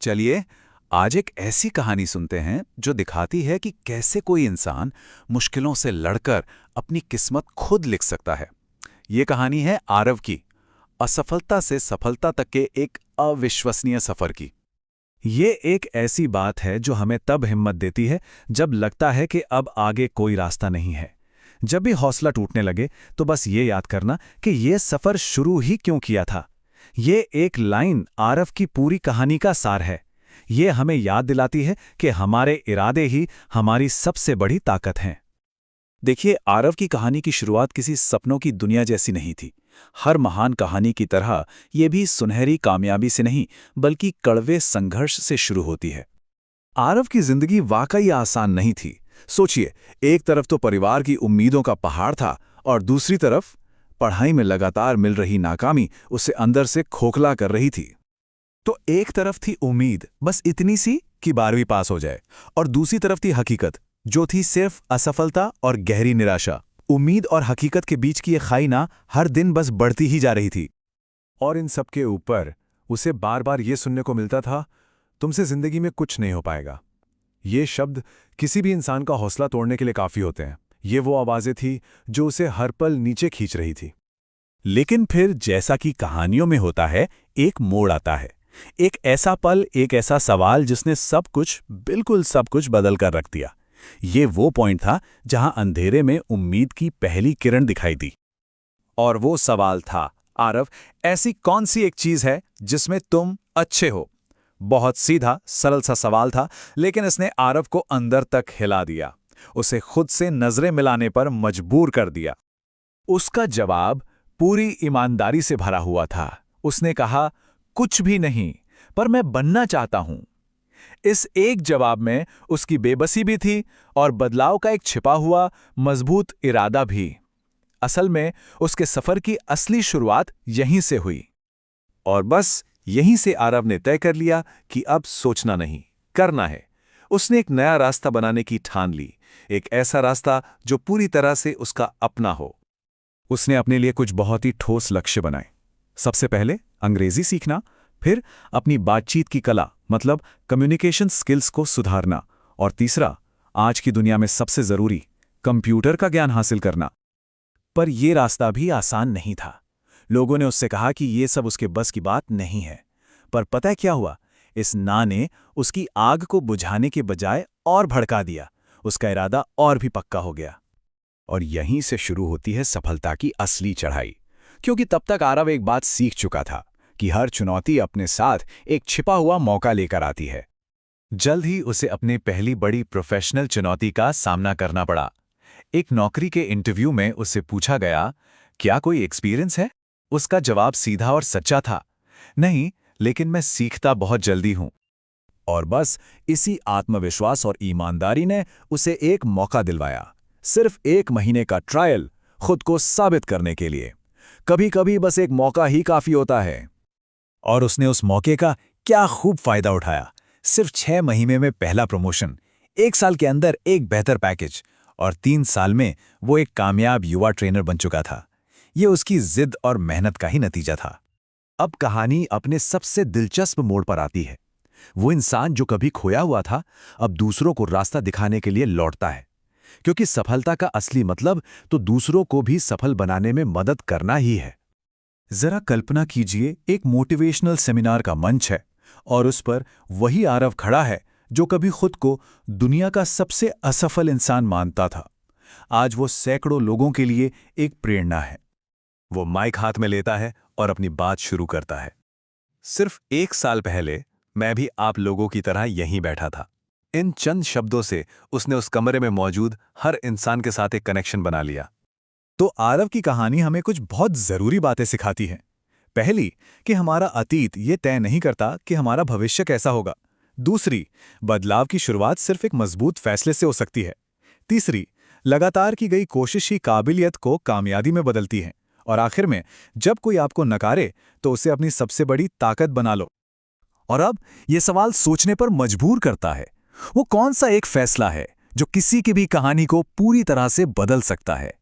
चलिए आज एक ऐसी कहानी सुनते हैं जो दिखाती है कि कैसे कोई इंसान मुश्किलों से लड़कर अपनी किस्मत खुद लिख सकता है। ये कहानी है आरव की, असफलता से सफलता तक के एक अविश्वसनीय सफर की। ये एक ऐसी बात है जो हमें तब हिम्मत देती है जब लगता है कि अब आगे कोई रास्ता नहीं है। जब भी हौसला टूटने लगे तो बस ये याद करना कि ये सफर शुरू ही क्यों किया था। ये एक लाइन आरव की पूरी कहानी का सार है। ये हमें याद दिलाती है कि हमारे इरादे ही हमारी सबसे बड़ी ताकत हैं। देखिए, आरव की कहानी की शुरुआत किसी सपनों की दुनिया जैसी नहीं थी। हर महान कहानी की तरह ये भी सुनहरी कामयाबी से नहीं बल्कि कड़वे संघर्ष से शुरू होती है। आरव की जिंदगी वाकई आसान नहीं थी। सोचिए, एक तरफ तो परिवार की उम्मीदों का पहाड़ था और दूसरी तरफ पढ़ाई में लगातार मिल रही नाकामी उसे अंदर से खोखला कर रही थी। तो एक तरफ थी उम्मीद, बस इतनी सी कि 12वीं पास हो जाए, और दूसरी तरफ थी हकीकत, जो थी सिर्फ असफलता और गहरी निराशा। उम्मीद और हकीकत के बीच की ये खाई ना हर दिन बस बढ़ती ही जा रही थी। और इन सब के ऊपर उसे बार बार ये सुनने को मिलता था, तुमसे जिंदगी में कुछ नहीं हो पाएगा। ये शब्द किसी भी इंसान का हौसला तोड़ने के लिए काफी होते हैं। ये वो आवाजें थी जो उसे हर पल नीचे खींच रही थी। लेकिन फिर जैसा कि कहानियों में होता है, एक मोड़ आता है। एक ऐसा पल, एक ऐसा सवाल जिसने सब कुछ, बिल्कुल सब कुछ बदल कर रख दिया। ये वो पॉइंट था जहां अंधेरे में उम्मीद की पहली किरण दिखाई दी। और वो सवाल था, आरव, ऐसी कौन सी एक चीज है जिसमें तुम अच्छे हो? बहुत सीधा सरल सा सवाल था, लेकिन इसने आरव को अंदर तक हिला दिया, उसे खुद से नजरें मिलाने पर मजबूर कर दिया। उसका जवाब पूरी ईमानदारी से भरा हुआ था। उसने कहा, कुछ भी नहीं, पर मैं बनना चाहता हूं। इस एक जवाब में उसकी बेबसी भी थी और बदलाव का एक छिपा हुआ मजबूत इरादा भी। असल में उसके सफर की असली शुरुआत यहीं से हुई। और बस यहीं से आरव ने तय कर लिया कि अब सोचना नहीं, करना है। उसने एक नया रास्ता बनाने की ठान ली, एक ऐसा रास्ता जो पूरी तरह से उसका अपना हो। उसने अपने लिए कुछ बहुत ही ठोस लक्ष्य बनाए। सबसे पहले अंग्रेजी सीखना, फिर अपनी बातचीत की कला मतलब कम्युनिकेशन स्किल्स को सुधारना, और तीसरा, आज की दुनिया में सबसे जरूरी, कंप्यूटर का ज्ञान हासिल करना। पर यह रास्ता भी आसान नहीं था। लोगों ने उससे कहा कि यह सब उसके बस की बात नहीं है। पर पता है क्या हुआ? इस ना ने उसकी आग को बुझाने के बजाय और भड़का दिया। उसका इरादा और भी पक्का हो गया। और यहीं से शुरू होती है सफलता की असली चढ़ाई, क्योंकि तब तक आरव एक बात सीख चुका था कि हर चुनौती अपने साथ एक छिपा हुआ मौका लेकर आती है। जल्द ही उसे अपनी पहली बड़ी प्रोफेशनल चुनौती का सामना करना पड़ा। एक नौकरी के इंटरव्यू में उससे पूछा गया, क्या कोई एक्सपीरियंस है? उसका जवाब सीधा और सच्चा था, नहीं, लेकिन मैं सीखता बहुत जल्दी हूं। और बस इसी आत्मविश्वास और ईमानदारी ने उसे एक मौका दिलवाया, सिर्फ 1 महीने का ट्रायल, खुद को साबित करने के लिए। कभी कभी बस एक मौका ही काफी होता है। और उसने उस मौके का क्या खूब फायदा उठाया। सिर्फ 6 महीने में पहला प्रमोशन, 1 साल के अंदर एक बेहतर पैकेज, और 3 साल में वो एक कामयाब युवा ट्रेनर बन चुका था। ये उसकी जिद और मेहनत का ही नतीजा था। अब कहानी अपने सबसे दिलचस्प मोड़ पर आती है। वो इंसान जो कभी खोया हुआ था, अब दूसरों को रास्ता दिखाने के लिए लौटता है, क्योंकि सफलता का असली मतलब तो दूसरों को भी सफल बनाने में मदद करना ही है। जरा कल्पना कीजिए, एक मोटिवेशनल सेमिनार का मंच है और उस पर वही आरव खड़ा है जो कभी खुद को दुनिया का सबसे असफल इंसान मानता था। आज वो सैकड़ों लोगों के लिए एक प्रेरणा है। वो माइक हाथ में लेता है और अपनी बात शुरू करता है। सिर्फ 1 साल पहले मैं भी आप लोगों की तरह यहीं बैठा था। इन चंद शब्दों से उसने उस कमरे में मौजूद हर इंसान के साथ एक कनेक्शन बना लिया। तो आरव की कहानी हमें कुछ बहुत जरूरी बातें सिखाती है। पहली, कि हमारा अतीत ये तय नहीं करता कि हमारा भविष्य कैसा होगा। दूसरी, बदलाव की शुरुआत सिर्फ एक मजबूत फैसले से हो सकती है। तीसरी, लगातार की गई कोशिश ही काबिलियत को कामयाबी में बदलती है। और आखिर में, जब कोई आपको नकारे तो उसे अपनी सबसे बड़ी ताकत बना लो। और अब ये सवाल सोचने पर मजबूर करता है, वो कौन सा एक फैसला है जो किसी की भी कहानी को पूरी तरह से बदल सकता है?